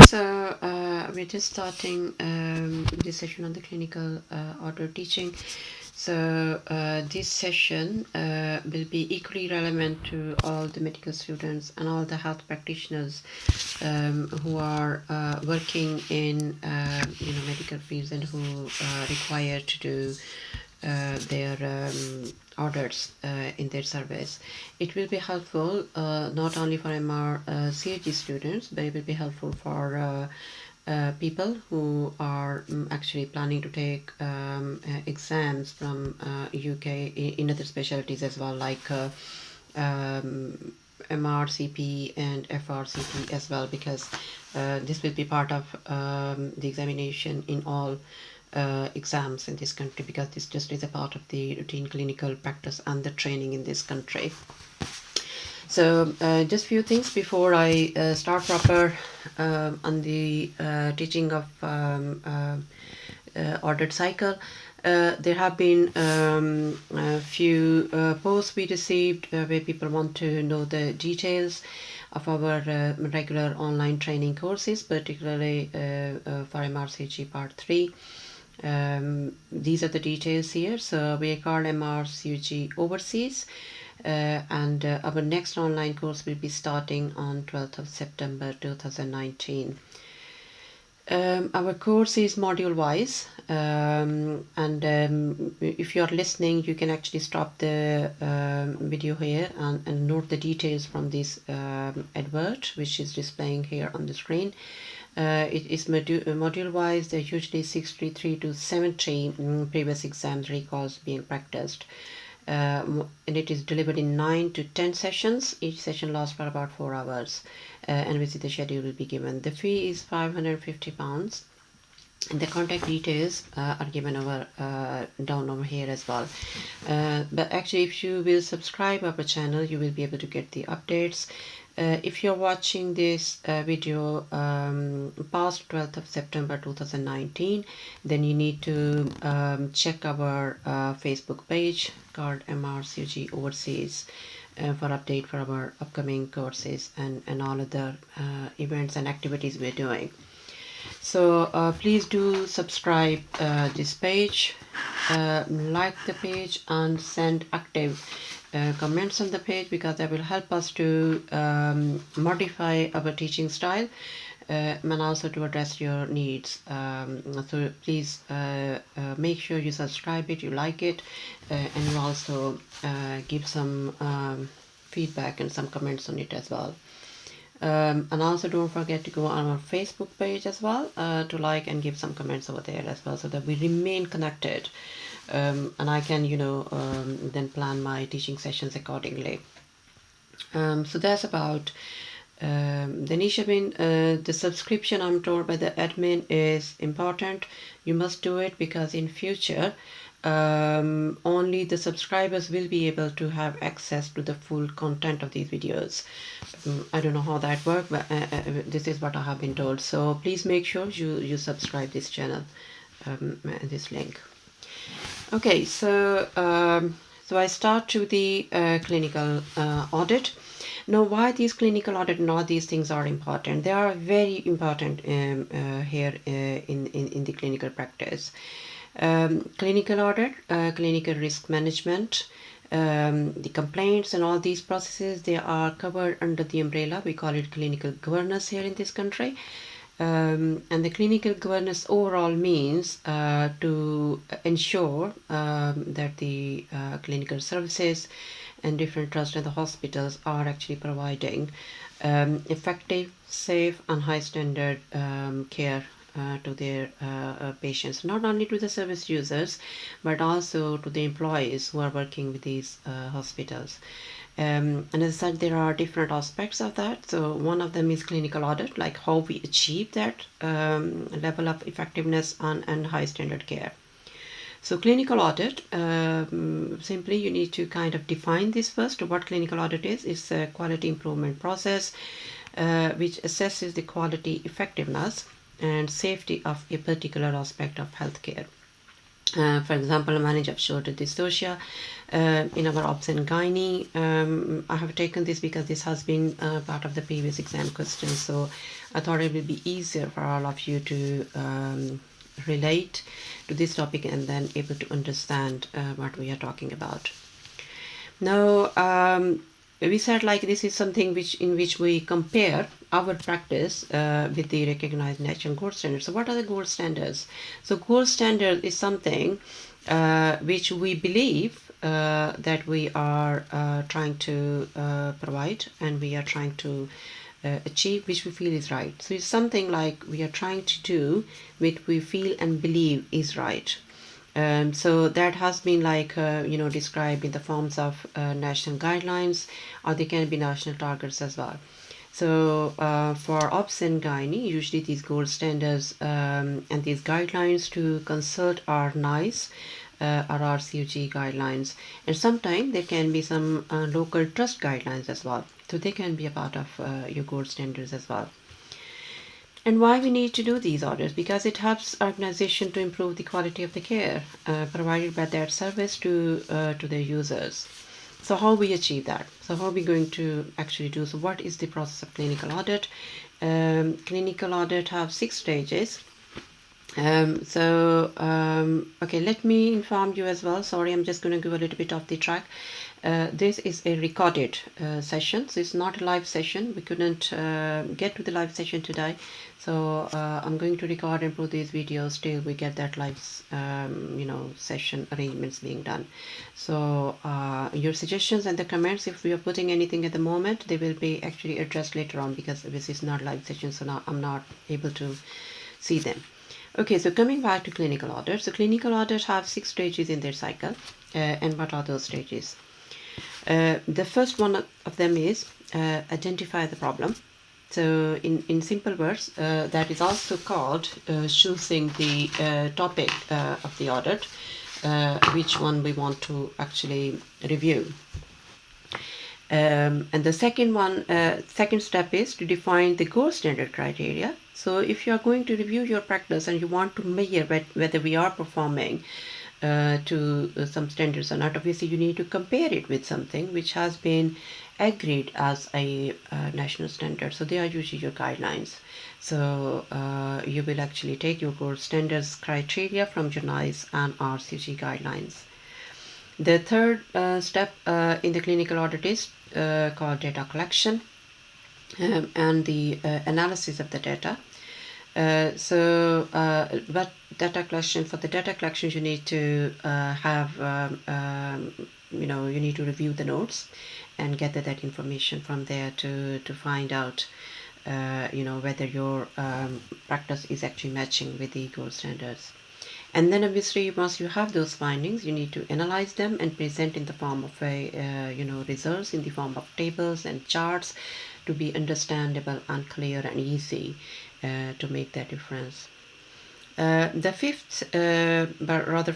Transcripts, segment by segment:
So we're just starting this session on the clinical order teaching. So this session will be equally relevant to all the medical students and all the health practitioners who are working in medical fields and who require to do their orders in their service. It will be helpful not only for MRCOG students, but it will be helpful for people who are actually planning to take exams from UK in other specialties as well, like MRCP and FRCP as well, because this will be part of the examination in all exams in this country, because this just is a part of the routine clinical practice and the training in this country. So just few things before I start proper on the teaching of ordered cycle. There have been a few posts we received where people want to know the details of our regular online training courses, particularly for MRCG Part 3. These are the details here. So we are called MRCG Overseas. And our next online course will be starting on 12th of September 2019. Our course is module wise, and if you are listening, you can actually stop the video here and note the details from this advert which is displaying here on the screen. It is module wise. There are usually 63 to 70 previous exams recalls being practiced. And it is delivered in 9 to 10 sessions. Each session lasts for about 4 hours, and which the schedule will be given. The fee is £550, and the contact details are given over down over here as well. But actually, if you will subscribe our channel, you will be able to get the updates. If you're watching this video past 12th of September 2019, then you need to check our Facebook page called MRCG Overseas for update for our upcoming courses and all other events and activities we're doing. So please do subscribe this page, like the page, and send active comments on the page, because that will help us to modify our teaching style and also to address your needs. So please make sure you subscribe it, you like it, and you also give some feedback and some comments on it as well. And also don't forget to go on our Facebook page as well to like and give some comments over there as well, so that we remain connected, and I can then plan my teaching sessions accordingly. So that's about the niche. The subscription, I'm told by the admin, is important. You must do it, because in future only the subscribers will be able to have access to the full content of these videos. I don't know how that works, but this is what I have been told. So please make sure you subscribe this channel, this link. Okay, so I start to the clinical audit. Now, why these clinical audit and all these things are important? They are very important here in the clinical practice. Clinical audit, clinical risk management, the complaints and all these processes, they are covered under the umbrella. We call it clinical governance here in this country. And the clinical governance overall means to ensure that the clinical services and different trusts and the hospitals are actually providing effective, safe and high standard care to their patients, not only to the service users, but also to the employees who are working with these hospitals. And as I said, there are different aspects of that. So one of them is clinical audit, like how we achieve that level of effectiveness and high standard care. So clinical audit, simply you need to kind of define this first. What clinical audit is. It's a quality improvement process which assesses the quality, effectiveness and safety of a particular aspect of healthcare. For example, manage offshore dystocia in our obs and gynae. I have taken this because this has been part of the previous exam questions, so I thought it would be easier for all of you to relate to this topic and then able to understand what we are talking about. Now, we said like this is something in which we compare our practice with the recognized national gold standards. So what are the gold standards? So gold standard is something which we believe that we are trying to provide and we are trying to achieve, which we feel is right. So it's something like we are trying to do which we feel and believe is right. So that has been like, described in the forms of national guidelines, or they can be national targets as well. So for obs and gynae, usually these gold standards and these guidelines to consult are NICE or RCOG guidelines. And sometimes there can be some local trust guidelines as well. So they can be a part of your gold standards as well. And why we need to do these audits? Because it helps organization to improve the quality of the care provided by that service to their users. So how we achieve that? So how are we going to actually do? So what is the process of clinical audit? Clinical audit have 6 stages. Okay, let me inform you as well. Sorry, I'm just going to go a little bit off the track. This is a recorded session, so it's not a live session. We couldn't get to the live session today, so I'm going to record and put these videos till we get that live session arrangements being done. So your suggestions and the comments, if we are putting anything at the moment, they will be actually addressed later on, because this is not live session, so now I'm not able to see them. Okay, so coming back to clinical audit. So clinical audit have 6 stages in their cycle. And what are those stages? The first one of them is identify the problem. So in simple words, that is also called choosing the topic of the audit, which one we want to actually review. And the second step is to define the gold standard criteria. So if you are going to review your practice and you want to measure whether we are performing to some standards or not, obviously you need to compare it with something which has been agreed as a national standard. So they are usually your guidelines. So you will actually take your gold standards criteria from your NICE and RCG guidelines. The third step in the clinical audit is called data collection and the analysis of the data. But data collection, for the data collection, you need to you need to review the notes and gather that information from there to find out whether your practice is actually matching with the gold standards. And then obviously once you have those findings, you need to analyze them and present in the form of results in the form of tables and charts to be understandable and clear and easy to make that difference. The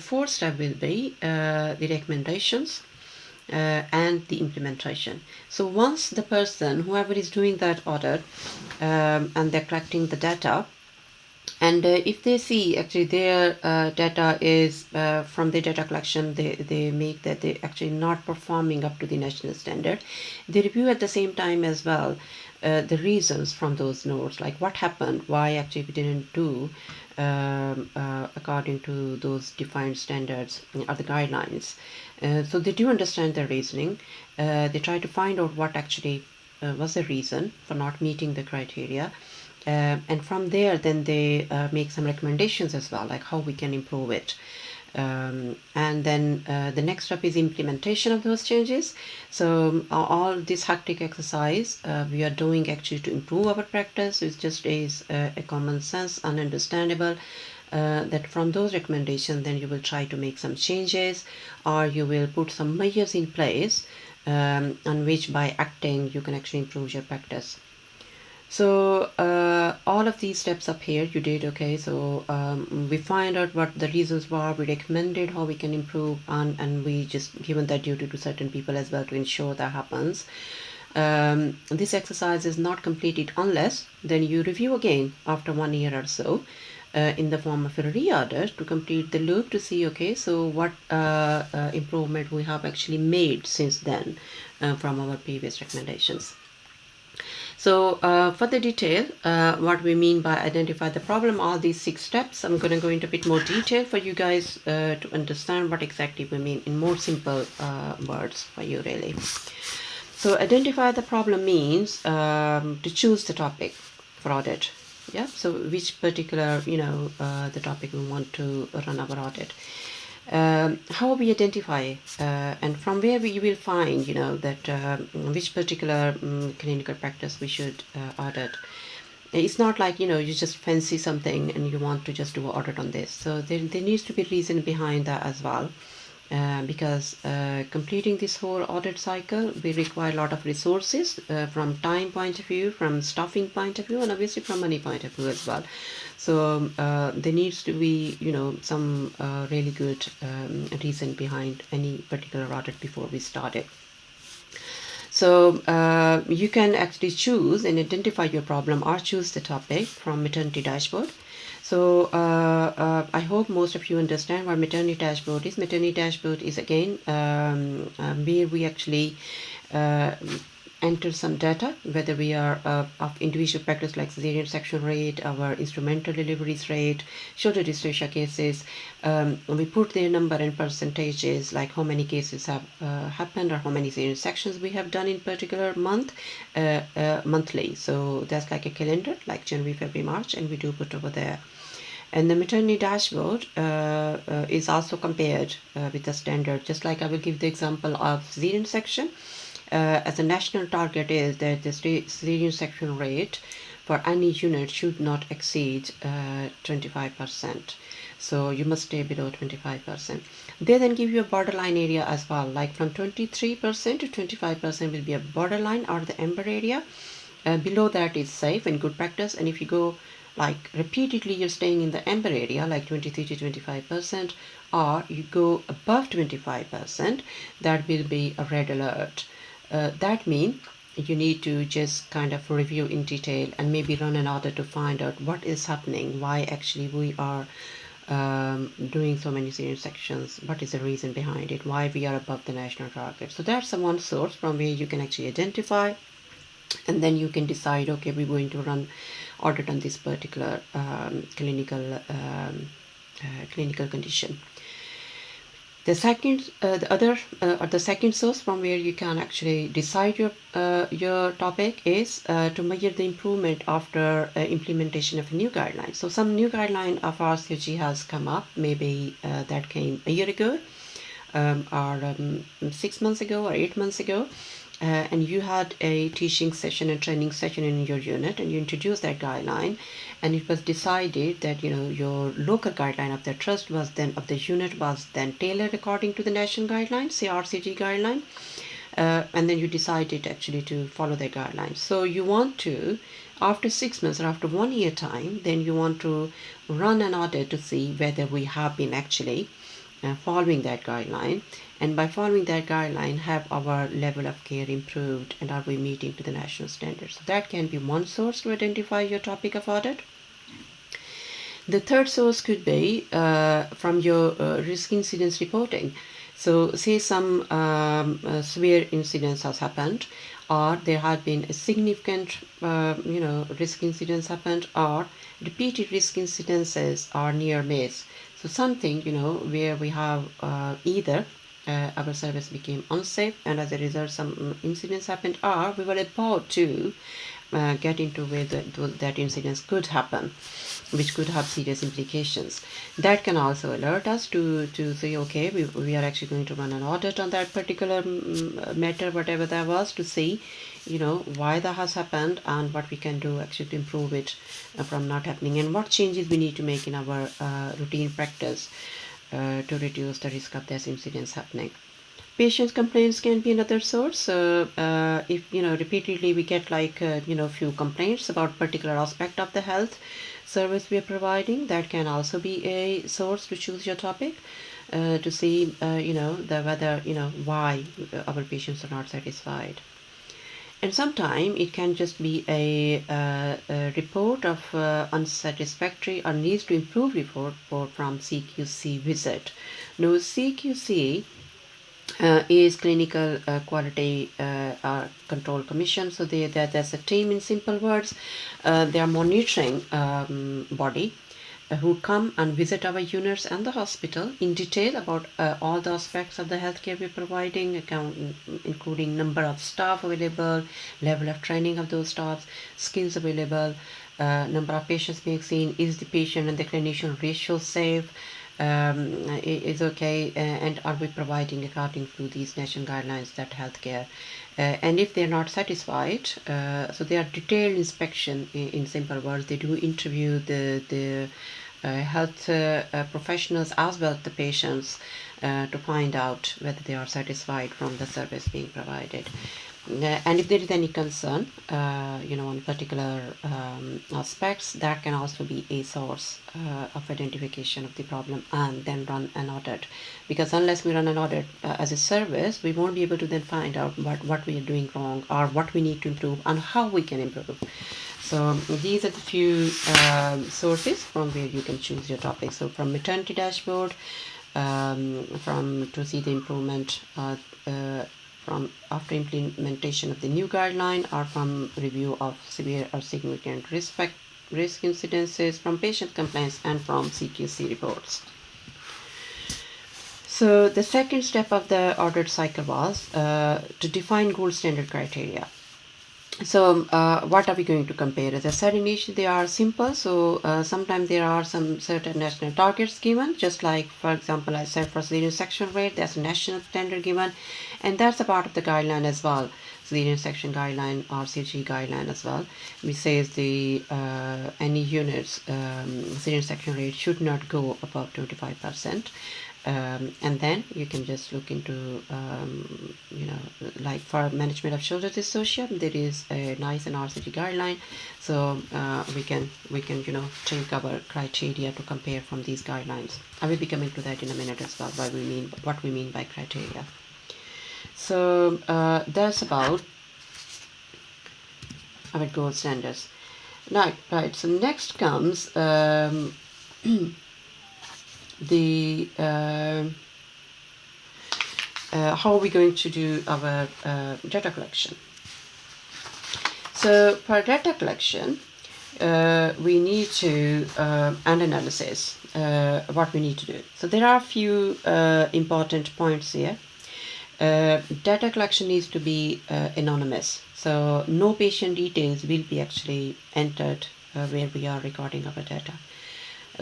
fourth step will be the recommendations and the implementation. So once the person, whoever is doing that audit, and they're collecting the data, and if they see actually their data is from the data collection, they make that they're actually not performing up to the national standard, they review at the same time as well the reasons from those notes, like what happened, why actually we didn't do according to those defined standards or the guidelines. So they do understand their reasoning. They try to find out what actually was the reason for not meeting the criteria. And from there, then they make some recommendations as well, like how we can improve it. And then the next step is implementation of those changes. So all this hectic exercise we are doing actually to improve our practice. It just is a common sense and understandable that from those recommendations, then you will try to make some changes, or you will put some measures in place on which by acting you can actually improve your practice. So all of these steps up here you did, okay. So we find out what the reasons were, we recommended how we can improve, and we just given that duty to certain people as well to ensure that happens. This exercise is not completed unless then you review again after 1 year or so in the form of a re-audit to complete the loop to see, okay, so what improvement we have actually made since then from our previous recommendations. So for the detail, what we mean by identify the problem, all these 6 steps, I'm going to go into a bit more detail for you guys to understand what exactly we mean in more simple words for you really. So identify the problem means to choose the topic for audit. Yeah, so which particular, the topic we want to run our audit. How we identify and from where we will find, that which particular clinical practice we should audit. It's not like, you just fancy something and you want to just do an audit on this. So there needs to be reason behind that as well. Because completing this whole audit cycle will require a lot of resources from time point of view, from staffing point of view, and obviously from money point of view as well. So there needs to be, some really good reason behind any particular audit before we start it. So you can actually choose and identify your problem or choose the topic from maternity dashboard. So I hope most of you understand what maternity dashboard is. Maternity dashboard is again where we actually enter some data, whether we are of individual practice like cesarean section rate, our instrumental deliveries rate, shoulder dystocia cases. We put their number and percentages, like how many cases have happened or how many cesarean sections we have done in particular month, monthly. So that's like a calendar, like January, February, March, and we do put over there. And the maternity dashboard is also compared with the standard. Just like I will give the example of cesarean section. As a national target is that the cesarean section rate for any unit should not exceed 25%. So you must stay below 25%. They then give you a borderline area as well, like from 23% to 25% will be a borderline or the amber area. Below that is safe and good practice, and if you go like repeatedly you're staying in the amber area like 23 to 25%, or you go above 25%, that will be a red alert. That means you need to just kind of review in detail and maybe run an audit to find out what is happening, why actually we are doing so many cesarean sections, what is the reason behind it, why we are above the national target. So that's one source from where you can actually identify, and then you can decide, okay, we're going to run audit on this particular clinical condition. The second source from where you can actually decide your topic is to measure the improvement after implementation of a new guideline. So some new guideline of MRCOG has come up, maybe that came a year ago, or 6 months ago or 8 months ago. And you had a teaching session and training session in your unit, and you introduced that guideline, and it was decided that your local guideline of the trust was then of the unit was then tailored according to the national guidelines, say RCG guideline, and then you decided actually to follow the guidelines. So you want to, after 6 months or after 1 year time, then you want to run an audit to see whether we have been actually following that guideline, and by following that guideline have our level of care improved and are we meeting to the national standards. So that can be one source to identify your topic of audit. The third source could be from your risk incidence reporting. So say some severe incidents has happened, or there have been a significant risk incidents happened, or repeated risk incidences are near miss. So something where we have either our service became unsafe and as a result some incidents happened, or we were about to get into where that incidents could happen, which could have serious implications. That can also alert us to say, okay, we are actually going to run an audit on that particular matter, whatever that was, to see why that has happened and what we can do actually to improve it from not happening, and what changes we need to make in our routine practice to reduce the risk of these incidents happening. Patients' complaints can be another source. If repeatedly we get like few complaints about particular aspect of the health service we are providing, that can also be a source to choose your topic to see whether why our patients are not satisfied. And sometimes it can just be a report of unsatisfactory or needs to improve report from CQC visit. Now CQC is Clinical Quality Control Commission. So there's a team, in simple words. They are monitoring body who come and visit our units and the hospital in detail about all the aspects of the healthcare we're providing, including number of staff available, level of training of those staffs, skills available, number of patients being seen, is the patient and the clinician ratio safe, is okay, and are we providing according to these national guidelines that healthcare. And if they're not satisfied, so they are detailed inspection, in simple words. They do interview the health professionals as well as the patients to find out whether they are satisfied from the service being provided. And if there is any concern, on particular aspects, that can also be a source of identification of the problem, and then run an audit. Because unless we run an audit as a service, we won't be able to then find out what we are doing wrong, or what we need to improve, and how we can improve. So these are the few sources from where you can choose your topic. So from maternity dashboard, from to see the improvement from after implementation of the new guideline, or from review of severe or significant risk incidences, from patient complaints, and from CQC reports. So the second step of the audit cycle was to define gold standard criteria. So what are we going to compare? As I said initially, they are simple. So sometimes there are some certain national targets given, just like, for example, I said for cesarean section rate, there's a national standard given, and that's a part of the guideline as well. Cesarean section guideline, RCG guideline as well, which says the any units cesarean section rate should not go above 25%. And then you can just look into, like for management of children's dystocia, there is a nice and RCG guideline. So we can take our criteria to compare from these guidelines. I will be coming to that in a minute as well, what we mean by criteria. So that's about our gold standards. Now, right. So next comes the how are we going to do our data collection. So for data collection, we need to and analysis, what we need to do. So there are a few important points here. Data collection needs to be anonymous, so no patient details will be actually entered where we are recording our data.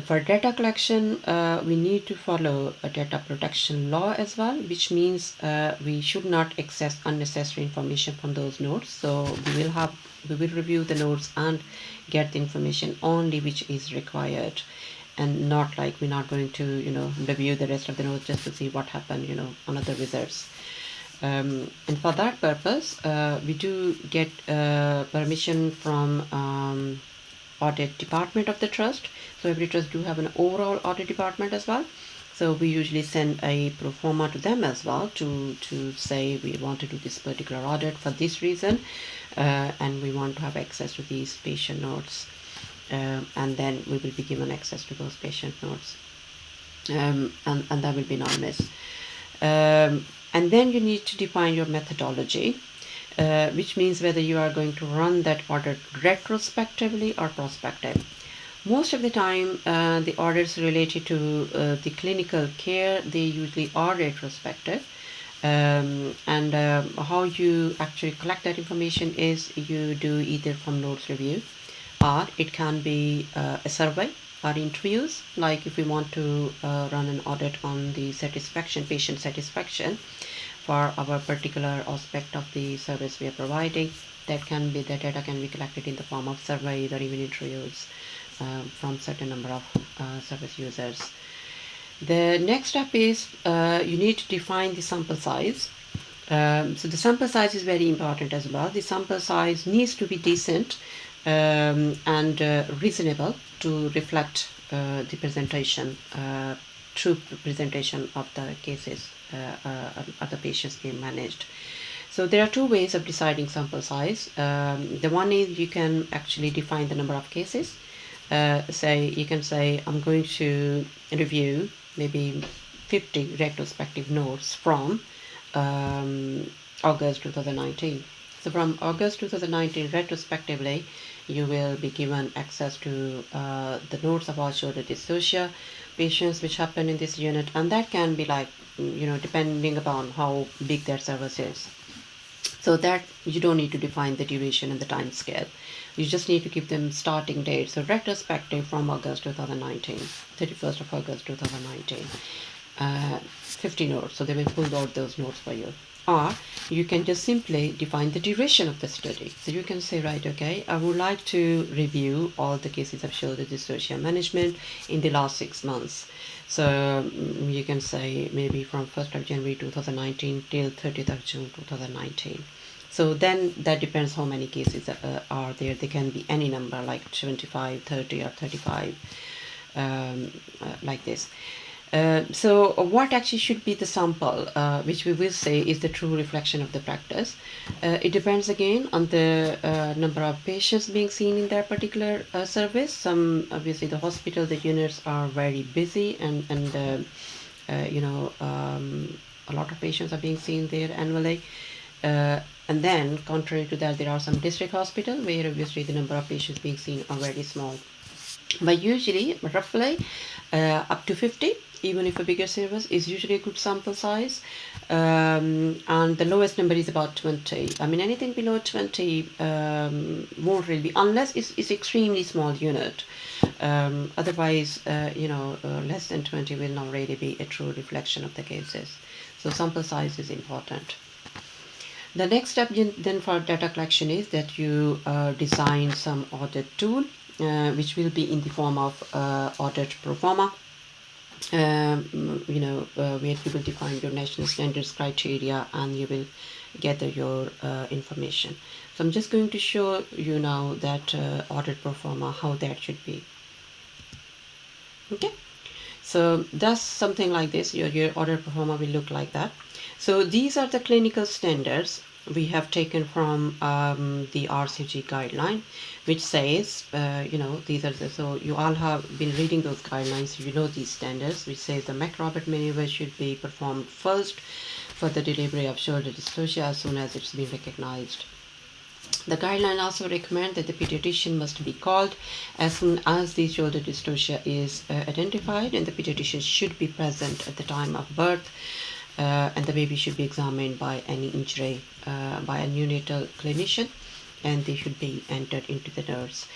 For data collection, we need to follow a data protection law as well, which means we should not access unnecessary information from those nodes. So we will review the nodes and get the information only which is required, and not like we're not going to review the rest of the nodes just to see what happened on other visits. And for that purpose, we do get permission from audit department of the trust. So every trust do have an overall audit department as well. So we usually send a pro forma to them as well to say we want to do this particular audit for this reason, and we want to have access to these patient notes, and then we will be given access to those patient notes, and that will be anonymous. And then you need to define your methodology, which means whether you are going to run that audit retrospectively or prospective. Most of the time, the audits related to the clinical care, they usually are retrospective. And how you actually collect that information is you do either from notes review, or it can be a survey or interviews. Like if we want to run an audit on the patient satisfaction for our particular aspect of the service we are providing, the data can be collected in the form of surveys or even interviews from certain number of service users. The next step is you need to define the sample size. So the sample size is very important as well. The sample size needs to be decent and reasonable to reflect the presentation, true presentation of the cases of the patients being managed. So there are two ways of deciding sample size. The one is you can actually define the number of cases. Say you can say I'm going to review maybe 50 retrospective notes from August 2019. So from August 2019 retrospectively, you will be given access to the notes about shoulder dystocia patients which happen in this unit, and that can be like, depending upon how big their service is. So that you don't need to define the duration and the time scale. You just need to give them starting date. So retrospective from August 2019, 31st of August 2019, 50 notes. So they will pull out those notes for you. Or you can just simply define the duration of the study. So you can say, right, okay, I would like to review all the cases of shoulder dystocia management in the last 6 months. So you can say maybe from 1st of January 2019 till 30th of June 2019. So then that depends how many cases are there. They can be any number like 25, 30 or 35, like this. So what actually should be the sample, which we will say is the true reflection of the practice. It depends again on the number of patients being seen in their particular service. Some, obviously the hospital, the units are very busy, and a lot of patients are being seen there annually. And then contrary to that, there are some district hospitals where obviously the number of patients being seen are very small. But usually, roughly, up to 50, even if a bigger service, is usually a good sample size. And the lowest number is about 20. I mean, anything below 20 won't really be, unless it's extremely small unit. Otherwise, less than 20 will not really be a true reflection of the cases. So sample size is important. The next step then for data collection is that you design some audit tool, which will be in the form of audit pro forma, where you will define your national standards criteria and you will gather your information. So I'm just going to show you now that audit pro forma, how that should be. Okay, so that's something like this. Your audit pro forma will look like that. So these are the clinical standards we have taken from the RCG guideline, which says, these are so you all have been reading those guidelines. You know these standards, which says the MRCOG maneuver should be performed first for the delivery of shoulder dystocia as soon as it's been recognized. The guideline also recommends that the pediatrician must be called as soon as the shoulder dystocia is identified, and the pediatrician should be present at the time of birth. And the baby should be examined by any injury by a neonatal clinician, and they should be entered into the nurse.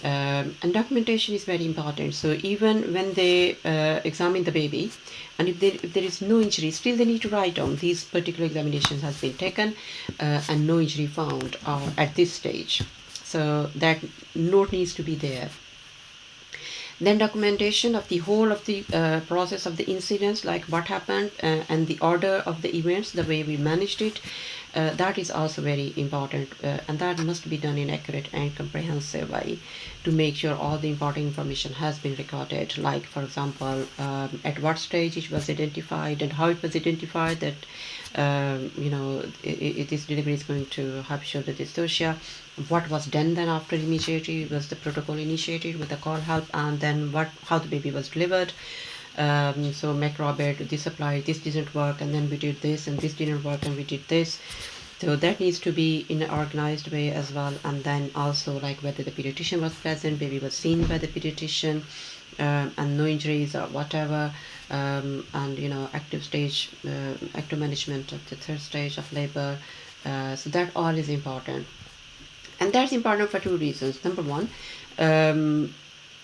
And documentation is very important. So even when they examine the baby, and if there is no injury, still they need to write down these particular examinations has been taken and no injury found at this stage. So that note needs to be there. Then documentation of the whole of the process of the incidents, like what happened and the order of the events, the way we managed it. That is also very important, and that must be done in accurate and comprehensive way to make sure all the important information has been recorded. Like, for example, at what stage it was identified and how it was identified that this delivery is going to have shoulder dystocia. What was done then after immediately? Was the protocol initiated with the call help, and then how the baby was delivered. So McRobert, this applied, this didn't work, and then we did this, and this didn't work, and we did this. So that needs to be in an organized way as well. And then also like whether the pediatrician was present, baby was seen by the pediatrician, and no injuries or whatever, and active management of the third stage of labor. So that all is important, and that's important for two reasons. Number one,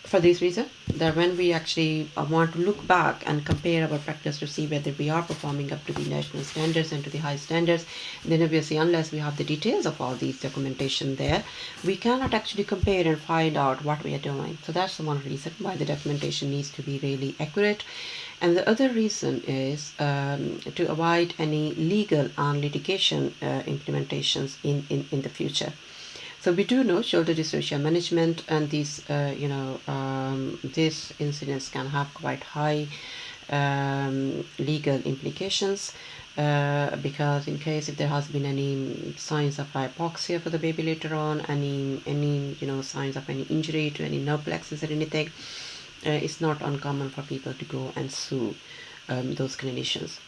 for this reason, that when we actually want to look back and compare our practice to see whether we are performing up to the national standards and to the high standards, then obviously unless we have the details of all these documentation there, we cannot actually compare and find out what we are doing. So that's the one reason why the documentation needs to be really accurate. And the other reason is to avoid any legal and litigation implementations in the future. So we do know shoulder dystocia management and these, these incidents can have quite high legal implications. because in case if there has been any signs of hypoxia for the baby later on, any signs of any injury to any nerve plexus or anything, it's not uncommon for people to go and sue those clinicians.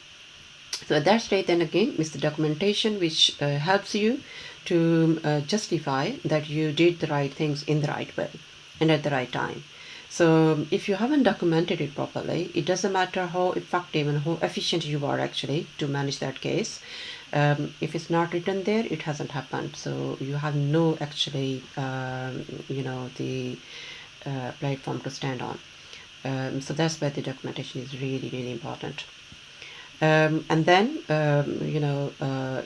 So at that stage, then again, is the documentation which helps you to justify that you did the right things in the right way and at the right time. So if you haven't documented it properly, it doesn't matter how effective and how efficient you are actually to manage that case. If it's not written there, it hasn't happened. So you have no actually, the platform to stand on. So that's where the documentation is really, really important. And then,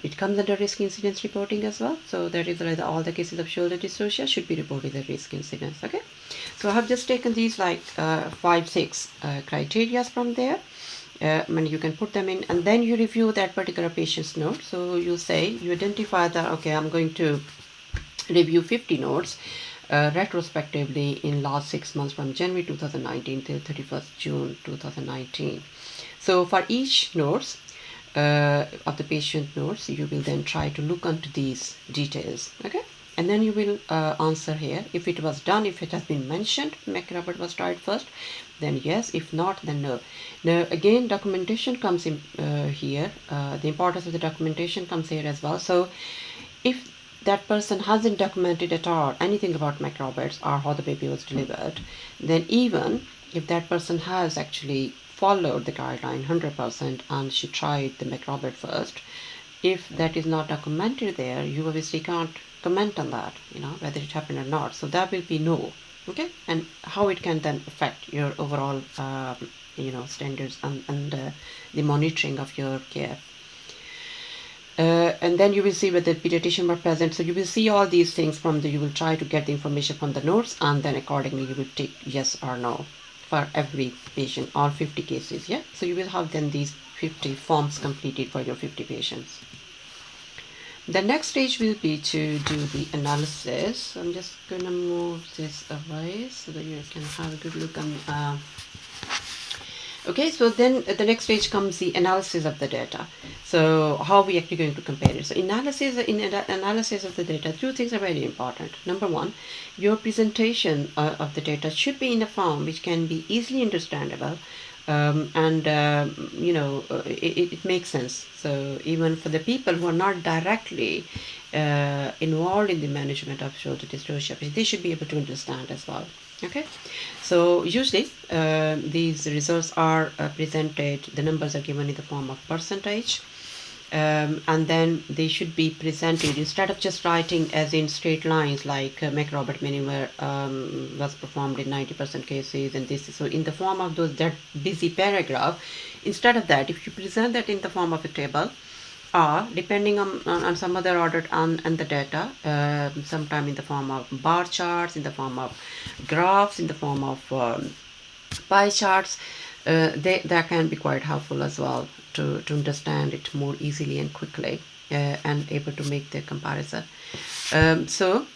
it comes under risk incidence reporting as well. So that is like all the cases of shoulder dystocia should be reported as risk incidents. Okay. So I have just taken these like 5-6 criteria from there. And you can put them in, and then you review that particular patient's note. So you say, you identify that, okay, I'm going to review 50 notes retrospectively in last 6 months from January 2019 till 31st June 2019. So for each notes of the patient notes, you will then try to look into these details, okay? And then you will answer here. If it was done, if it has been mentioned, McRobert was tried first, then yes. If not, then no. Now again, documentation comes in here. The importance of the documentation comes here as well. So if that person hasn't documented at all anything about McRoberts or how the baby was delivered, then even if that person has actually followed the guideline 100% and she tried the McRobert first, if that is not documented there, you obviously can't comment on that, whether it happened or not. So that will be no. Okay. And how it can then affect your overall standards and the monitoring of your care. And then you will see whether the pediatrician were present. So you will see all these things you will try to get the information from the notes, and then accordingly you will take yes or no for every patient, all 50 cases. Yeah. So you will have then these 50 forms completed for your 50 patients. The next stage will be to do the analysis. I'm just going to move this away so that you can have a good look on. Okay, so then the next stage comes the analysis of the data. So how are we actually going to compare it? So in analysis of the data, two things are very important. Number one, your presentation of the data should be in a form which can be easily understandable, it makes sense. So even for the people who are not directly involved in the management of shoulder dystocia, they should be able to understand as well. Okay, so usually these results are presented, the numbers are given in the form of percentage, and then they should be presented instead of just writing as in straight lines like McRobert maneuver was performed in 90% cases, and this is so in the form of that busy paragraph. Instead of that, if you present that in the form of a table, or depending on some other order and the data, sometime in the form of bar charts, in the form of graphs, in the form of pie charts, that can be quite helpful as well to understand it more easily and quickly, and able to make the comparison. So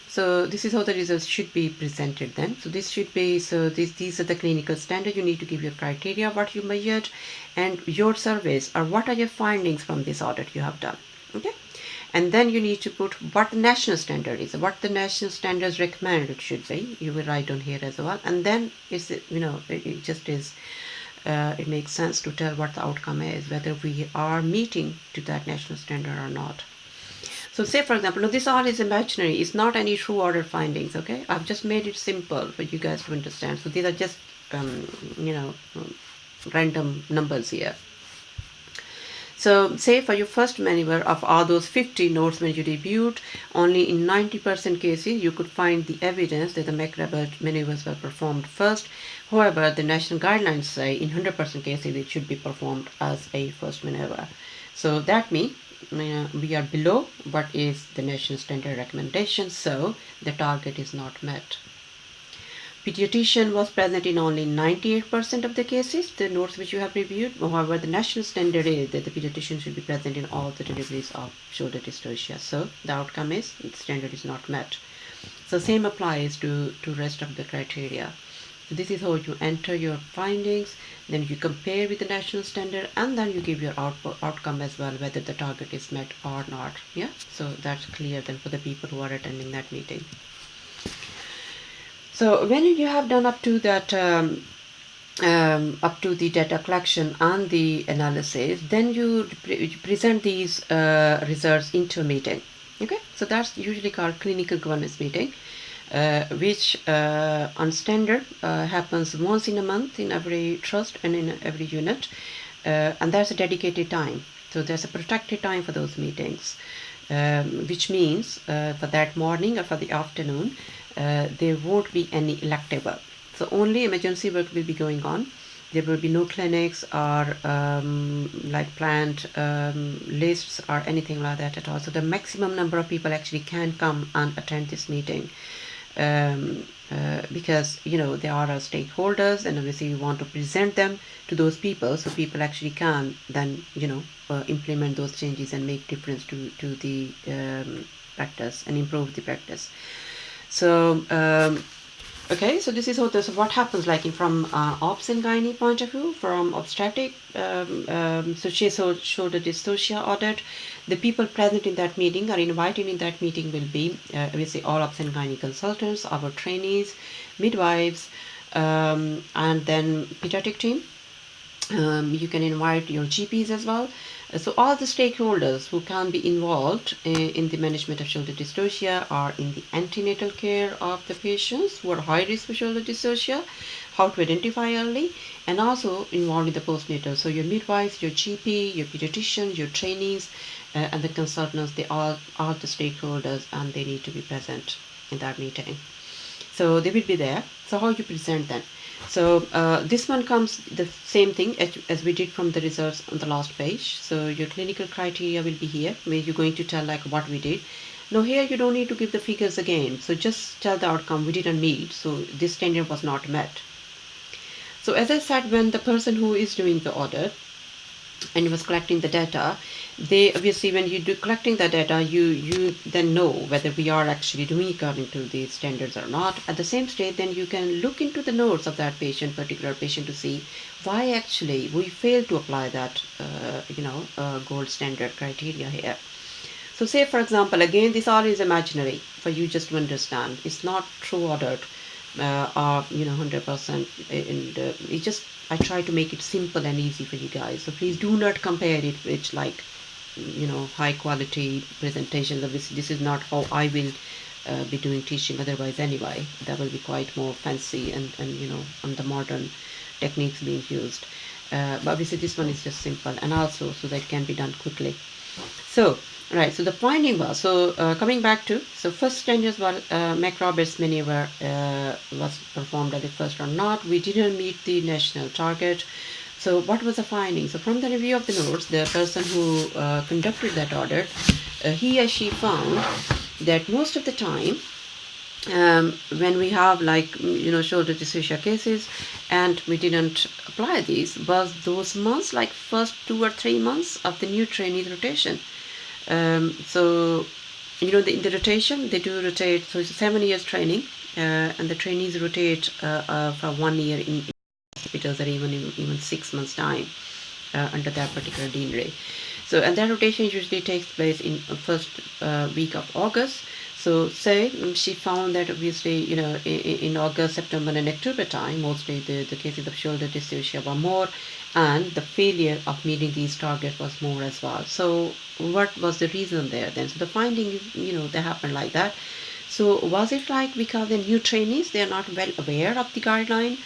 this is how the results should be presented then. So this should be, these are the clinical standards. You need to give your criteria, what you measured, and your surveys, or what are your findings from this audit you have done. Okay. And then you need to put what the national standard is, what the national standards recommend it should be. You will write on here as well. And then it just is, it makes sense to tell what the outcome is, whether we are meeting to that national standard or not. So say for example, now this all is imaginary. It's not any true order findings. Okay, I've just made it simple for you guys to understand. So these are just random numbers here. So say for your first maneuver of all those 50 notes when you reviewed, only in 90% cases you could find the evidence that the McRobert maneuvers were performed first. However, the national guidelines say in 100% cases it should be performed as a first maneuver. So that means we are below what is the national standard recommendation, so the target is not met. Pediatrician was present in only 98% of the cases, the notes which you have reviewed. However, the national standard is that the pediatrician should be present in all the deliveries of shoulder dystocia. So the outcome is the standard is not met. So same applies to rest of the criteria. This is how you enter your findings, then you compare with the national standard, and then you give your outcome as well, whether the target is met or not. Yeah, so that's clear then for the people who are attending that meeting. So when you have done up to that up to the data collection and the analysis, then you present these results into a meeting. Okay, so that's usually called clinical governance meeting, which on standard happens once in a month in every trust and in every unit, and there's a dedicated time. So there's a protected time for those meetings, which means for that morning or for the afternoon, there won't be any elective work. So only emergency work will be going on. There will be no clinics or like planned lists or anything like that at all. So the maximum number of people actually can come and attend this meeting, because they are our stakeholders, and obviously we want to present them to those people, so people actually can then implement those changes and make difference to the practice and improve the practice. So okay, so this is what happens like from obs and gynae point of view, from obstetric. So she showed the dystocia audit. The people present in that meeting or invited in that meeting will be obviously all obs and gynae consultants, our trainees, midwives, and then pediatric team. You can invite your GPs as well. So all the stakeholders who can be involved in the management of shoulder dystocia or in the antenatal care of the patients who are high risk for shoulder dystocia, how to identify early, and also involved in the postnatal. So your midwives, your GP, your pediatrician, your trainees, and the consultants, they all are the stakeholders, and they need to be present in that meeting. So they will be there. So how you present them? So this one comes the same thing as we did from the results on the last page. So your clinical criteria will be here, where you're going to tell like what we did. Now here you don't need to give the figures again. So just tell the outcome we didn't meet. So this standard was not met. So as I said, when the person who is doing the audit and was collecting the data, they obviously, when you do collecting the data, you then know whether we are actually doing according to the standards or not. At the same stage, then you can look into the notes of that particular patient, to see why actually we failed to apply that gold standard criteria here. So say for example, again this all is imaginary for you just to understand. It's not true audit or 100%, and it just, I try to make it simple and easy for you guys. So please do not compare it with like high quality presentations. Obviously this is not how I will be doing teaching otherwise anyway. That will be quite more fancy and on the modern techniques being used, but obviously this one is just simple, and also so that it can be done quickly. So right, so the finding was, so coming back to, so first standards were MRCOG maneuver was performed at the first or not. We didn't meet the national target. So what was the finding? So from the review of the notes, the person who conducted that audit, he or she found that most of the time when we have like shoulder dystocia cases and we didn't apply these, was those months, like first 2 or 3 months of the new trainee rotation. So in the rotation, they do rotate, so it's a 7 years training, and the trainees rotate for 1 year in hospitals, or even 6 months time under that particular deanery. So, and that rotation usually takes place in first week of August. So say she found that obviously in August, September and October time, mostly the cases of shoulder dystocia were more, and the failure of meeting these targets was more as well. So what was the reason there then? So the finding they happened like that. So was it like because the new trainees, they are not well aware of the guideline?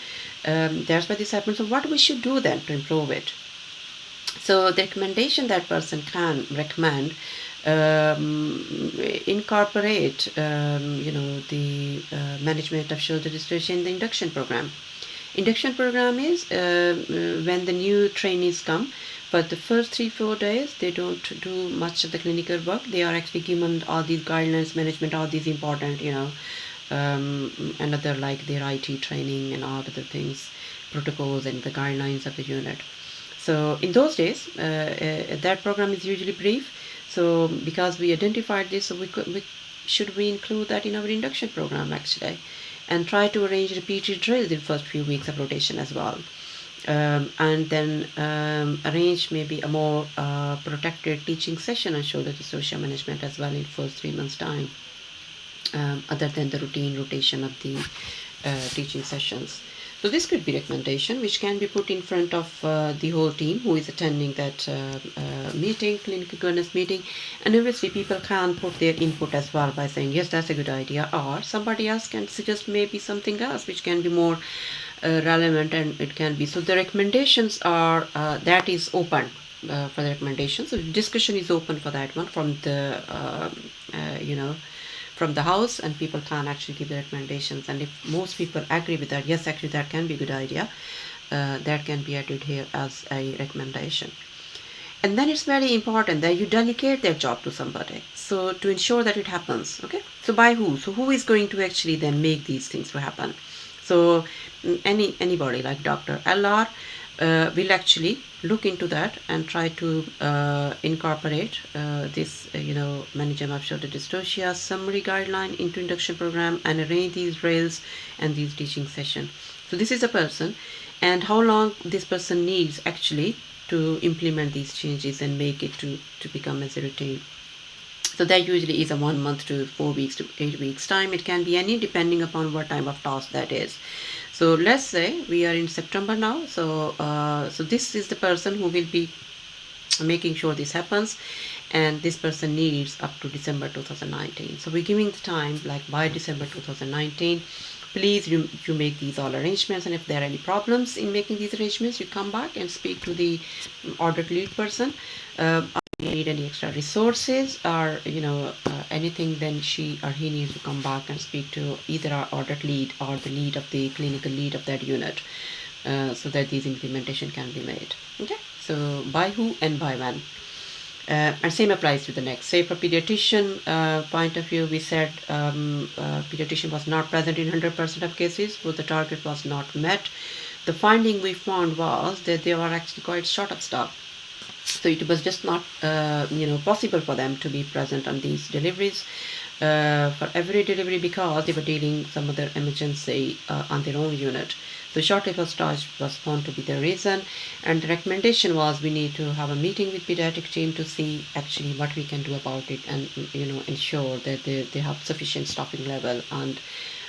That's why this happens. So what we should do then to improve it? So the recommendation that person can recommend, incorporate the management of shoulder dystocia in the induction program. Induction program is when the new trainees come, but the first 3-4 days they don't do much of the clinical work. They are actually given all these guidelines, management, all these important another like their IT training and all other things, protocols and the guidelines of the unit. So in those days, that program is usually brief. So because we identified this, so we should include that in our induction program actually. and try to arrange repeated drills in first few weeks of rotation as well. And then arrange maybe a more protected teaching session on shoulder dystocia management as well in first 3 months time, other than the routine rotation of the teaching sessions. So this could be recommendation which can be put in front of the whole team who is attending that meeting, clinical governance meeting, and obviously people can put their input as well by saying yes, that's a good idea, or somebody else can suggest maybe something else which can be more relevant, and it can be. So the recommendations are that is open for the recommendations. So discussion is open for that one from the from the house, and people can actually give the recommendations, and if most people agree with that, yes, actually that can be a good idea, that can be added here as a recommendation. And then it's very important that you delegate that job to somebody, so to ensure that it happens. Okay, so by who? So who is going to actually then make these things to happen? So anybody like Dr. LR will actually look into that and try to incorporate this management of shoulder dystocia summary guideline into induction program and arrange these drills and these teaching session. So this is a person, and how long this person needs actually to implement these changes and make it to become as a routine. So that usually is a 1 month to 4 weeks to 8 weeks time. It can be any depending upon what type of task that is. So let's say we are in September now. So so this is the person who will be making sure this happens, and this person needs up to December 2019. So we're giving the time like by December 2019. Please you make these all arrangements, and if there are any problems in making these arrangements, you come back and speak to the audit lead person. Need any extra resources or anything, then she or he needs to come back and speak to either our audit lead or the lead of the clinical lead of that unit, so that these implementation can be made. Okay, so by who and by when. And same applies to the next. Say for pediatrician point of view, we said pediatrician was not present in 100% of cases, so the target was not met. The finding we found was that they were actually quite short of staff. So it was just not possible for them to be present on these deliveries for every delivery, because they were dealing some other emergency on their own unit. So shortage of staff was found to be the reason, and the recommendation was we need to have a meeting with pediatric team to see actually what we can do about it, and ensure that they have sufficient staffing level and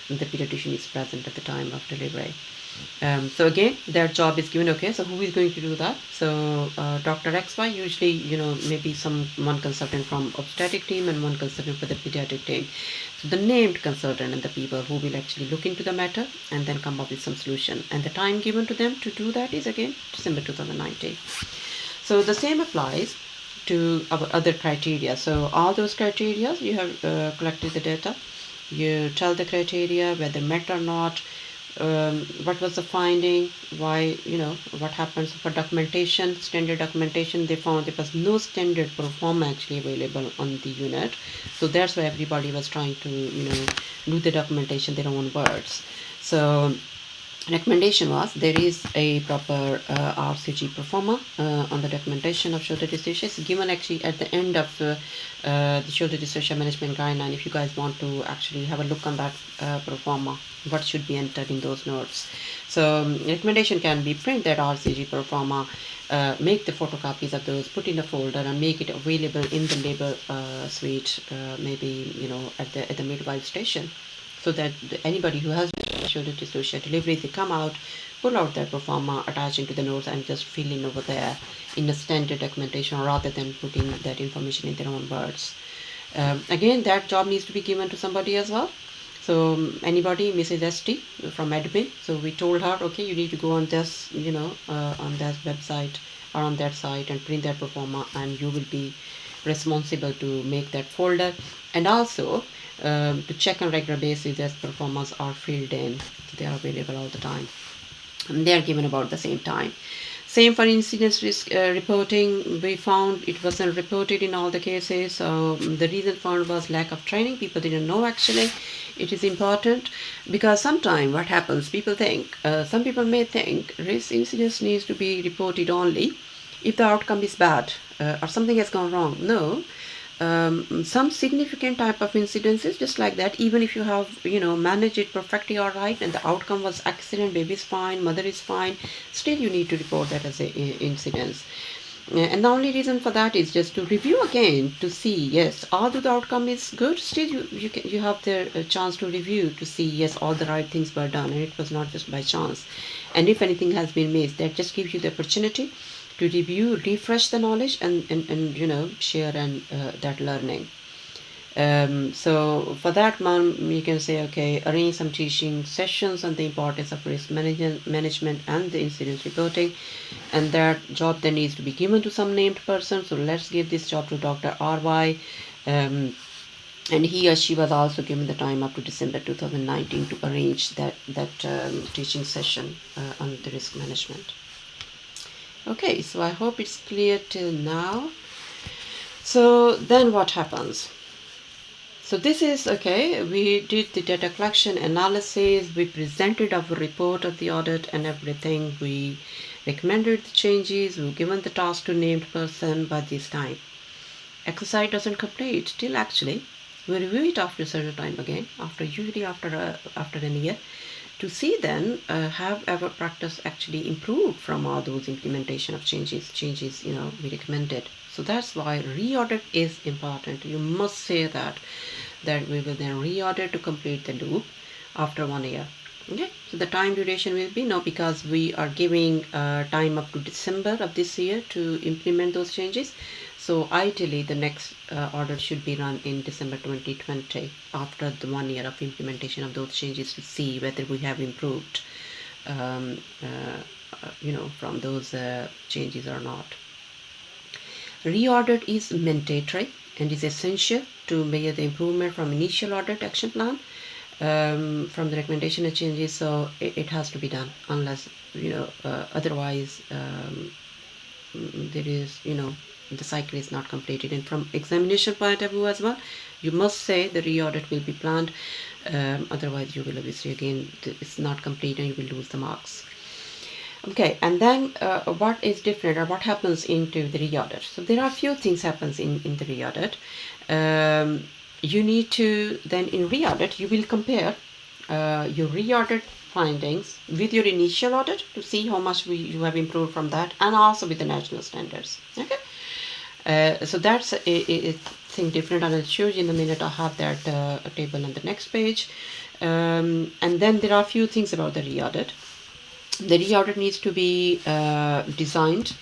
the pediatrician is present at the time of delivery. So again, their job is given. Okay, so who is going to do that? So Dr. XY, usually maybe one consultant from obstetric team and one consultant for the pediatric team. So the named consultant and the people who will actually look into the matter and then come up with some solution, and the time given to them to do that is again December 2019. So the same applies to our other criteria. So all those criteria, you have collected the data, you tell the criteria whether met or not, what was the finding, why, what happens for documentation, standard documentation. They found there was no standard pro forma actually available on the unit. So that's why everybody was trying to, do the documentation their own words. So recommendation was there is a proper RCG pro forma on the documentation of shoulder dystocia. It's given actually at the end of the shoulder dystocia management guideline. If you guys want to actually have a look on that pro forma, what should be entered in those notes. So recommendation can be print that RCG pro forma, make the photocopies of those, put in a folder and make it available in the labor suite, maybe at the midwife station, so that anybody who has shoulder dystocia delivery, they come out, pull out their pro forma, attach into the notes and just fill in over there in a standard documentation, rather than putting that information in their own words. Again, that job needs to be given to somebody as well. So anybody, Mrs. ST from admin, so we told her, okay, you need to go on this, on that website or on that site and print that pro forma, and you will be responsible to make that folder, and also to check on regular basis as pro formas are filled in. So they are available all the time, and they are given about the same time. Same for incidence risk reporting. We found it wasn't reported in all the cases. So the reason found was lack of training. People didn't know actually it is important, because sometimes what happens, people think, some people may think risk incidence needs to be reported only if the outcome is bad or something has gone wrong. No, some significant type of incidences, just like that, even if you have managed it perfectly all right and the outcome was excellent, baby is fine, mother is fine, still you need to report that as a incidence. And the only reason for that is just to review again to see, yes, although the outcome is good, still you have the chance to review to see, yes, all the right things were done and it was not just by chance. And if anything has been missed, that just gives you the opportunity to review, refresh the knowledge, and share and that learning. So for that one, you can say, okay, arrange some teaching sessions on the importance of risk management and the incident reporting, and that job then needs to be given to some named person. So let's give this job to Dr. RY, and he or she was also given the time up to December 2019 to arrange that teaching session on the risk management. Okay, so I hope it's clear till now. So then what happens? So this is, okay, we did the data collection analysis, we presented our report of the audit and everything, we recommended the changes, we were given the task to named person by this time. Exercise doesn't complete till actually we review it after a certain time again, usually after an year, to see then have our practice actually improved from all those implementation of changes we recommended. So that's why re-audit is important. You must say that we will then re-audit to complete the loop after 1 year. Okay, so the time duration will be now, because we are giving time up to December of this year to implement those changes. So ideally the next audit should be run in December 2020 after the 1 year of implementation of those changes, to see whether we have improved from those changes or not. Re-audit is mandatory and is essential to measure the improvement from initial audit action plan, from the recommendation and changes. So it has to be done, unless otherwise there is the cycle is not completed. And from examination point of view as well, you must say the re-audit will be planned, otherwise you will obviously again it's not complete and you will lose the marks. Okay, and then what is different, or what happens into the re-audit? So there are a few things happens in the re-audit. You need to then, in re-audit, you will compare your re-audit findings with your initial audit to see how much you have improved from that, and also with the national standards. Okay, so that's a thing different, and I'll show you in a minute. I have that table on the next page. And then there are a few things about the re-audit. The re-audit needs to be designed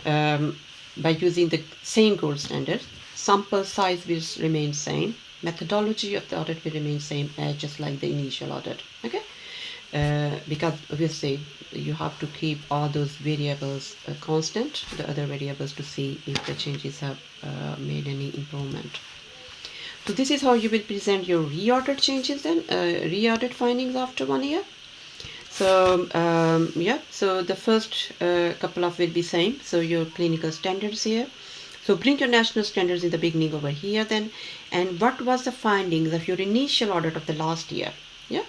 by using the same gold standard. Sample size will remain same. Methodology of the audit will remain same, just like the initial audit. Okay, because obviously you have to keep all those variables constant, the other variables, to see if the changes have made any improvement. So this is how you will present your re-audit changes and re-audit findings after 1 year. So yeah, so the first couple of will be same. So your clinical standards here. So bring your national standards in the beginning over here then. And what was the findings of your initial audit of the last year? Yeah.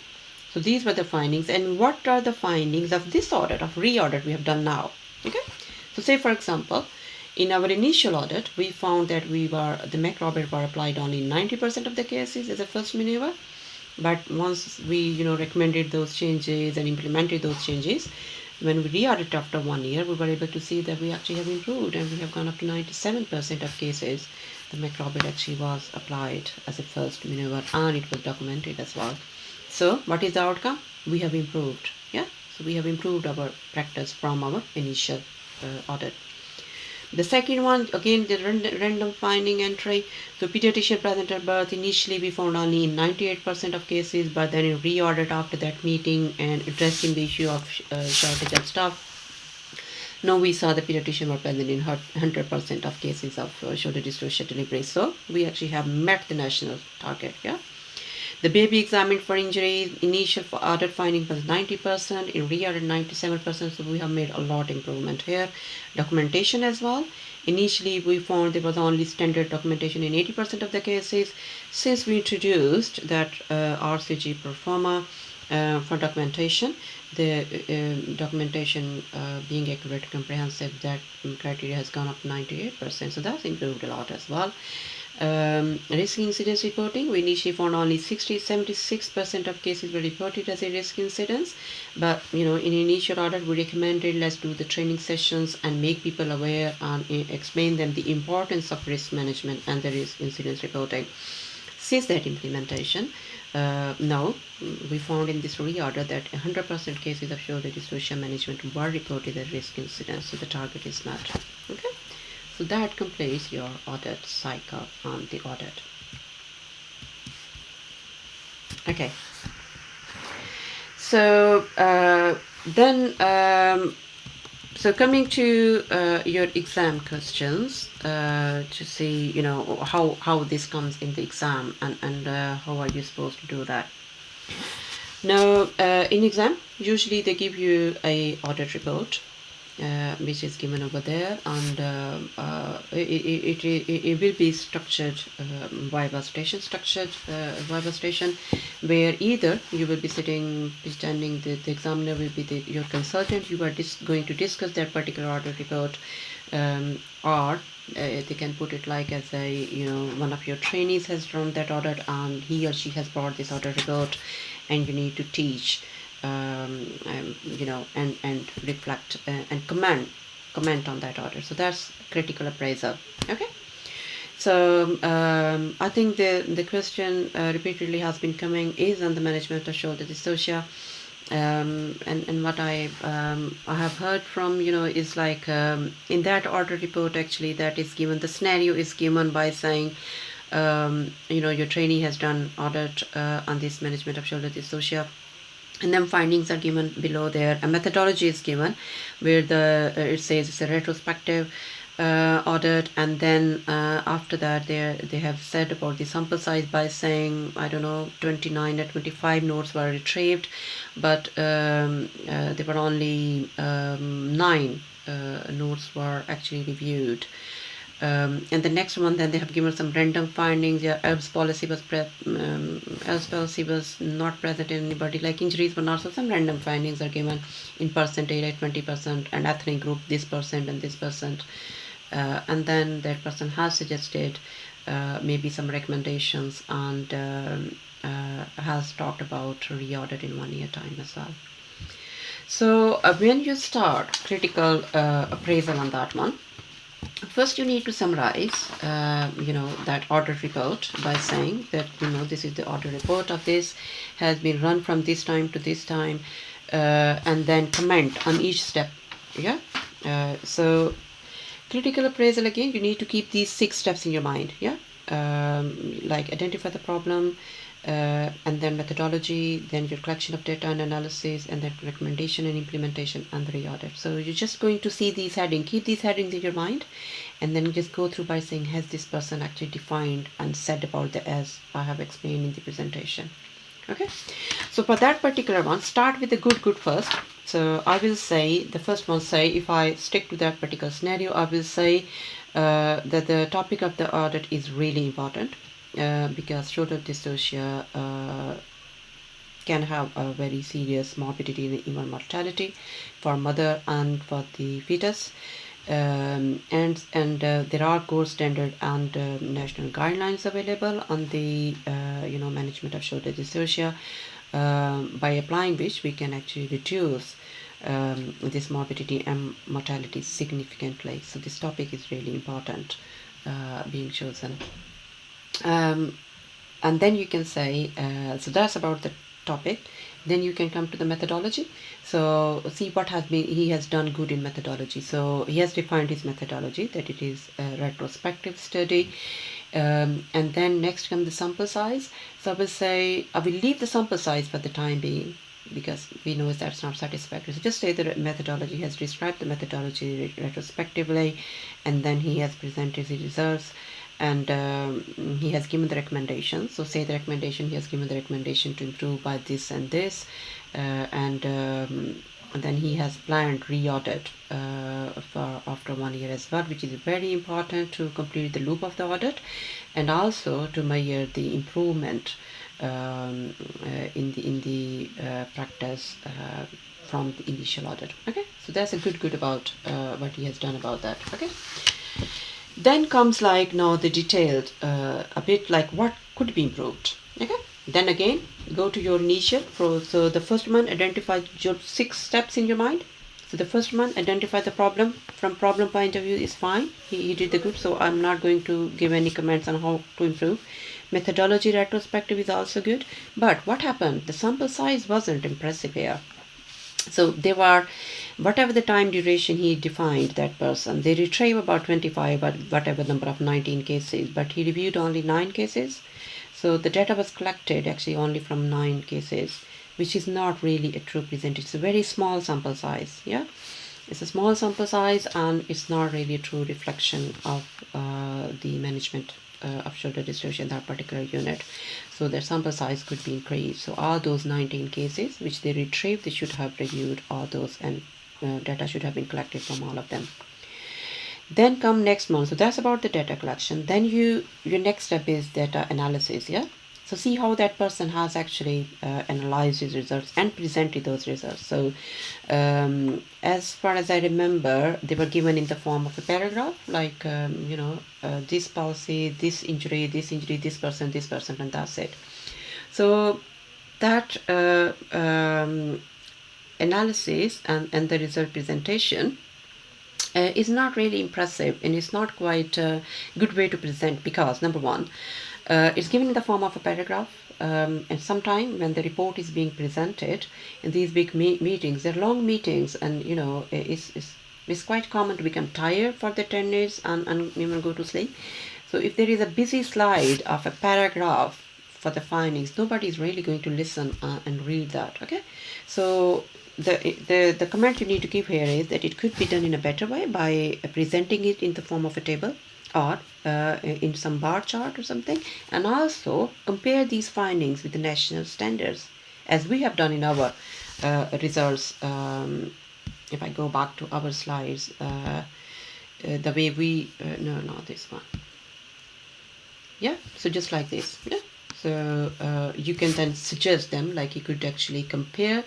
So these were the findings. And what are the findings of this audit, of re-audit we have done now? Okay. So say for example, in our initial audit, we found that the MRCOG were applied only in 90% of the cases as a first maneuver. But once we recommended those changes and implemented those changes, when we re-audit after 1 year, we were able to see that we actually have improved, and we have gone up to 97% of cases. The MRCOG actually was applied as a first maneuver, and it was documented as well. So what is the outcome? We have improved. Yeah, so we have improved our practice from our initial audit. The second one, again, the random finding entry. So pediatrician presented birth. Initially, we found only in 98% of cases, but then in re-audit after that meeting and addressing the issue of shortage of staff, now we saw the pediatrician were present in 100% of cases of shoulder dystocia delivery. So we actually have met the national target. Yeah. The baby examined for injuries, initial audit finding was 90%, in re-audit 97%, so we have made a lot improvement here. Documentation as well. Initially, we found there was only standard documentation in 80% of the cases. Since we introduced that RCG Performa for documentation, the documentation being accurate, comprehensive, that criteria has gone up to 98%, so that's improved a lot as well. Risk incidence reporting, we initially found only 76% of cases were reported as a risk incidents, but in initial audit we recommended let's do the training sessions and make people aware and explain them the importance of risk management and the risk incidence reporting. Since that implementation, now we found in this reorder that 100% cases of shoulder dystocia management were reported as risk incidents, so the target is met. Okay. So that completes your audit cycle on the audit. Okay. So so coming to your exam questions, to see how this comes in the exam and how are you supposed to do that. Now in exam usually they give you a audit report. Which is given over there, and it will be structured Viva station, where either you will be standing, the examiner will be your consultant, you are going to discuss that particular audit report, or they can put it like as a one of your trainees has run that audit and he or she has brought this audit report and you need to teach and reflect and comment on that order. So that's critical appraisal. Okay. So I think the question repeatedly has been coming is on the management of shoulder dystocia, and what I have heard from is like in that order report actually that is given, the scenario is given by saying your trainee has done audit on this management of shoulder dystocia, and then findings are given below there. A methodology is given where it says it's a retrospective audit, and then after that they have said about the sample size by saying 29 or 25 notes were retrieved, but there were only 9 notes were actually reviewed. And the next one, then they have given some random findings. Yeah, ELBS policy was not present in anybody, like injuries were not, so some random findings are given in percentage, like 20%, and ethnic group this percent and this percent, and then that person has suggested maybe some recommendations and has talked about re-audit in 1 year time as well. So when you start critical appraisal on that one, first you need to summarize that audit report by saying that this is the audit report of this, has been run from this time to this time, and then comment on each step. Yeah. So critical appraisal, again you need to keep these 6 steps in your mind. Yeah. Like identify the problem, and then methodology, then your collection of data and analysis, and then recommendation and implementation, and the re-audit. So you're just going to see these headings, keep these headings in your mind, and then just go through by saying, has this person actually defined and said about the as I have explained in the presentation. Okay. So for that particular one, start with the good first. So I will say the first one, say if I stick to that particular scenario, I will say that the topic of the audit is really important. Because shoulder dystocia can have a very serious morbidity and even mortality for mother and for the fetus, and there are gold standard and national guidelines available on the management of shoulder dystocia, by applying which we can actually reduce this morbidity and mortality significantly. So this topic is really important being chosen. And then you can say, so that's about the topic. Then you can come to the methodology. So see what he has done good in methodology. So he has defined his methodology that it is a retrospective study. And then next comes the sample size. So I will say, I will leave the sample size for the time being, because we know that's not satisfactory. So just say the methodology, has described the methodology retrospectively, and then he has presented his results, and he has given the recommendation. So say the recommendation, he has given the recommendation to improve by this and this, and then he has planned re-audit for after 1 year as well, which is very important to complete the loop of the audit, and also to measure the improvement in the practice from the initial audit. Okay, so that's a good about what he has done about that. Okay. Then comes like now the detailed, a bit like what could be improved. Okay. Then again, go to your initial. So the first one, identify your 6 steps in your mind. So the first one, identify the problem. From problem point of view is fine. He did the good. So I'm not going to give any comments on how to improve. Methodology retrospective is also good. But what happened? The sample size wasn't impressive here. So they were, whatever the time duration he defined, that person, they retrieve about 25, but whatever number of 19 cases, but he reviewed only 9 cases. So the data was collected actually only from 9 cases, which is not really a true percentage. It's a very small sample size. Yeah, it's a small sample size, and it's not really a true reflection of the management of shoulder dystocia in that particular unit. So their sample size could be increased. So all those 19 cases which they retrieved, they should have reviewed all those, and data should have been collected from all of them. Then come next month. So that's about the data collection. Then your next step is data analysis. Yeah. So see how that person has actually analyzed his results and presented those results. So as far as I remember, they were given in the form of a paragraph, like this policy, this injury, this person, and that's it. So that analysis and the result presentation is not really impressive, and it's not quite a good way to present, because number one, it's given in the form of a paragraph, and sometimes when the report is being presented in these big meetings, they're long meetings, and it's quite common to become tired for the 10 minutes and even go to sleep. So if there is a busy slide of a paragraph for the findings, nobody is really going to listen and read that. Okay, so the comment you need to give here is that it could be done in a better way by presenting it in the form of a table, or in some bar chart or something, and also compare these findings with the national standards, as we have done in our results. If I go back to our slides, the way we no, not this one. Yeah, so just like this. Yeah, so you can then suggest them, like you could actually compare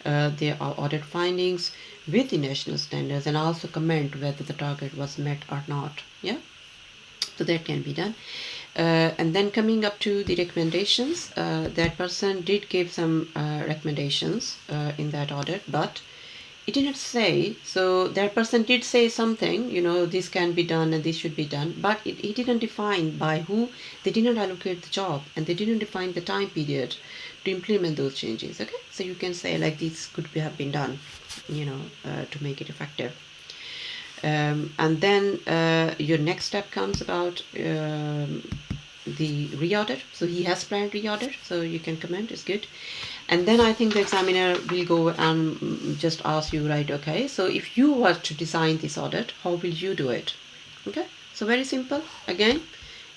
their audit findings with the national standards, and also comment whether the target was met or not. Yeah, so that can be done. And then coming up to the recommendations, that person did give some recommendations in that audit, but it didn't say. So that person did say something, this can be done and this should be done, but it didn't define by who. They didn't allocate the job, and they didn't define the time period to implement those changes. Okay, so you can say like this could have been done, to make it effective. And then your next step comes about the re-audit. So he has planned re-audit, so you can comment, it's good. And then I think the examiner will go and just ask you, right, okay, so if you were to design this audit, how will you do it? Okay, so very simple. Again,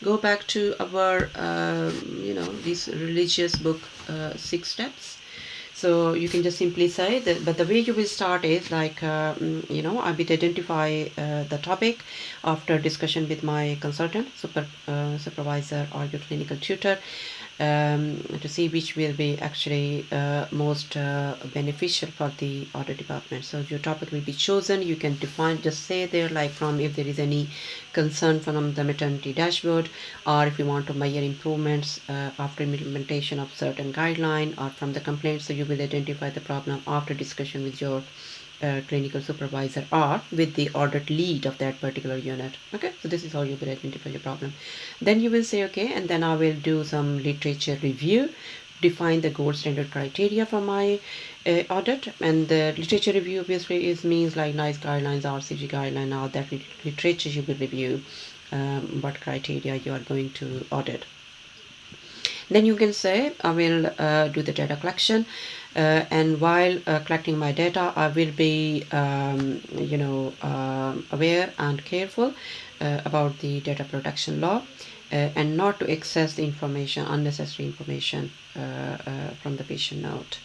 go back to our this religious book, 6 steps. So you can just simply say that, but the way you will start is like, I will identify the topic after discussion with my consultant, supervisor, or your clinical tutor, to see which will be actually most beneficial for the audit department. So your topic will be chosen. You can define, just say there, like from if there is any concern from the maternity dashboard, or if you want to measure improvements after implementation of certain guideline, or from the complaint. So you will identify the problem after discussion with your clinical supervisor, or with the audit lead of that particular unit. Okay, so this is how you will identify your problem. Then you will say, okay, and then I will do some literature review, define the gold standard criteria for my audit. And the literature review obviously means like NICE guidelines, RCG guideline, all that literature you will review, what criteria you are going to audit. Then you can say, I will do the data collection, and while collecting my data, I will be aware and careful about the data protection law, and not to access the information, unnecessary information from the patient note.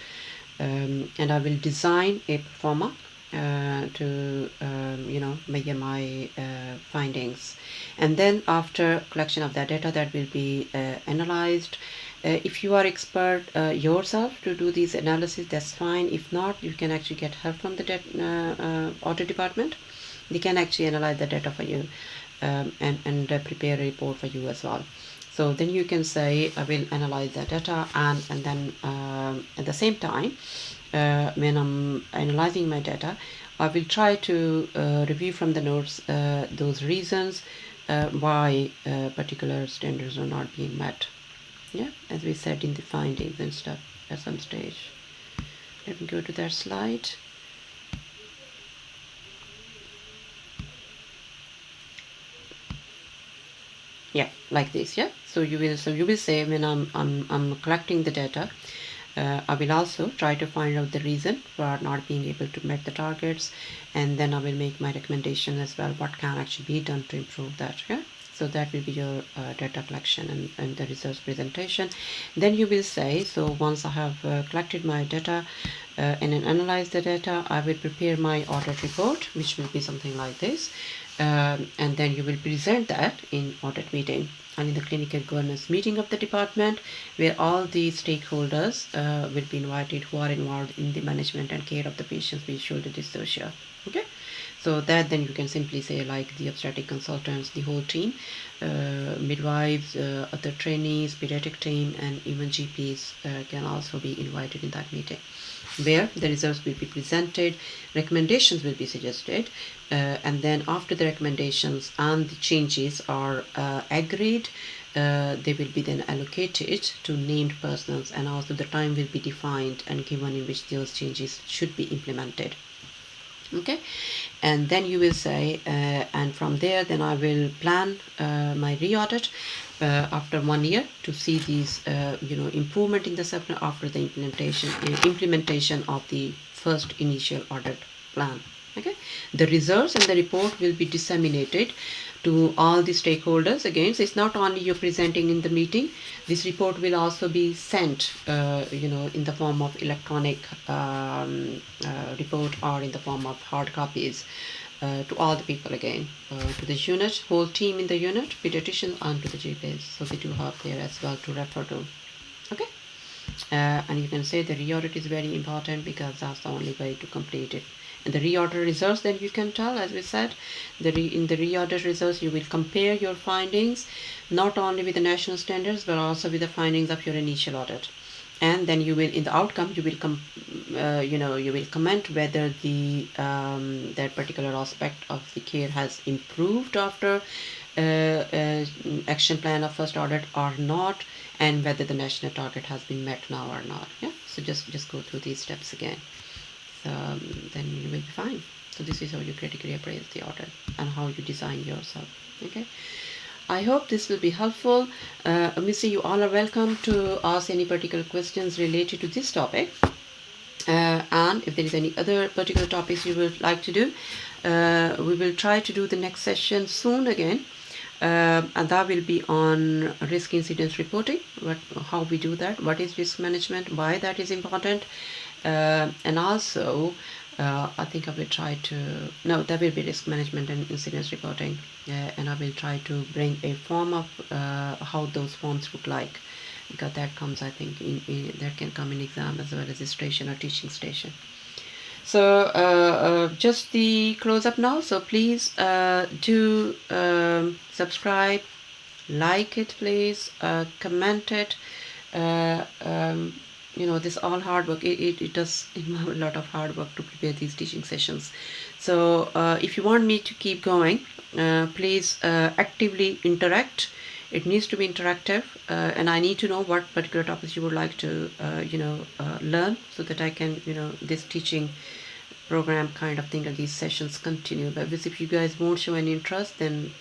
And I will design a performer to measure my findings. And then after collection of that data, that will be analyzed. If you are expert yourself to do these analysis, that's fine. If not, you can actually get help from the audit department. They can actually analyze the data for you. and prepare a report for you as well. So then you can say I will analyze the data, and then at the same time when I'm analyzing my data, I will try to review from the notes those reasons why particular standards are not being met. Yeah, as we said in the findings and stuff at some stage. Let me go to that slide. Yeah, like this. Yeah, so you will say when I'm collecting the data, I will also try to find out the reason for not being able to meet the targets, and then I will make my recommendation as well what can actually be done to improve that. Yeah, so that will be your data collection and the results presentation. Then you will say, so once I have collected my data and then analyzed the data, I will prepare my audit report, which will be something like this, and then you will present that in audit meeting and in the clinical governance meeting of the department, where all the stakeholders will be invited who are involved in the management and care of the patients with shoulder dystocia. Okay, so that then you can simply say like the obstetric consultants, the whole team, midwives, other trainees, pediatric team, and even GPs can also be invited in that meeting, where the results will be presented, recommendations will be suggested, and then after the recommendations and the changes are agreed, they will be then allocated to named persons, and also the time will be defined and given in which those changes should be implemented. Okay, and then you will say and from there then I will plan my re-audit after 1 year to see these improvement in the subject after the implementation of the first initial audit plan. Okay, the results and the report will be disseminated to all the stakeholders. Again, so it's not only you're presenting in the meeting, this report will also be sent in the form of electronic report or in the form of hard copies to all the people, again to the unit, whole team in the unit, pediatricians, and to the GPs, so they do have there as well to refer to. Okay, and you can say the re-audit is very important because that's the only way to complete it. And the re-audit results, then you can tell, as we said, in the re-audit results you will compare your findings not only with the national standards but also with the findings of your initial audit, and then you will, in the outcome, you will comment whether the that particular aspect of the care has improved after action plan of first audit or not, and whether the national target has been met now or not. Yeah, so just go through these steps again. Then you will be fine. So this is how you critically appraise the audit and how you design yourself. Okay, I hope this will be helpful. Missy, you all are welcome to ask any particular questions related to this topic, and if there is any other particular topics you would like to do, we will try to do the next session soon again, and that will be on risk incidence reporting, how we do that, what is risk management, why that is important, and also I think I will try to, no, there will be risk management and incidence reporting, and I will try to bring a form of how those forms look like, because that comes, I think, that can come in exam as well as a station or teaching station. So just the close up now. So please do subscribe, like it, please, comment it. This all hard work, it does involve a lot of hard work to prepare these teaching sessions. So if you want me to keep going, please actively interact. It needs to be interactive, and I need to know what particular topics you would like to learn, so that I can this teaching program kind of thing, or these sessions continue. But if you guys won't show any interest, then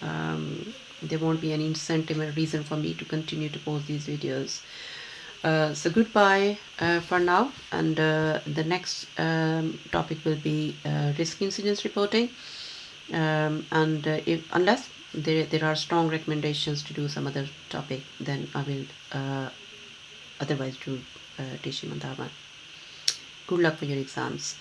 there won't be any incentive or reason for me to continue to post these videos. So goodbye for now, and the next topic will be risk incidence reporting, and unless there are strong recommendations to do some other topic, then I will otherwise do teaching on that one. Good luck for your exams.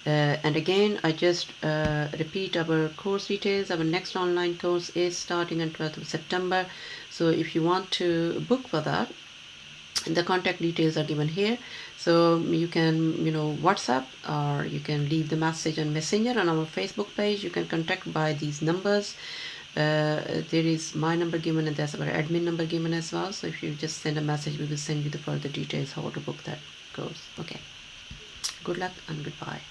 And again, I just repeat our course details. Our next online course is starting on 12th of September. So if you want to book for that, the contact details are given here. So you can WhatsApp, or you can leave the message on Messenger on our Facebook page. You can contact by these numbers. there is my number given, and there's our admin number given as well. So if you just send a message, we will send you the further details how to book that course. Okay, good luck and goodbye.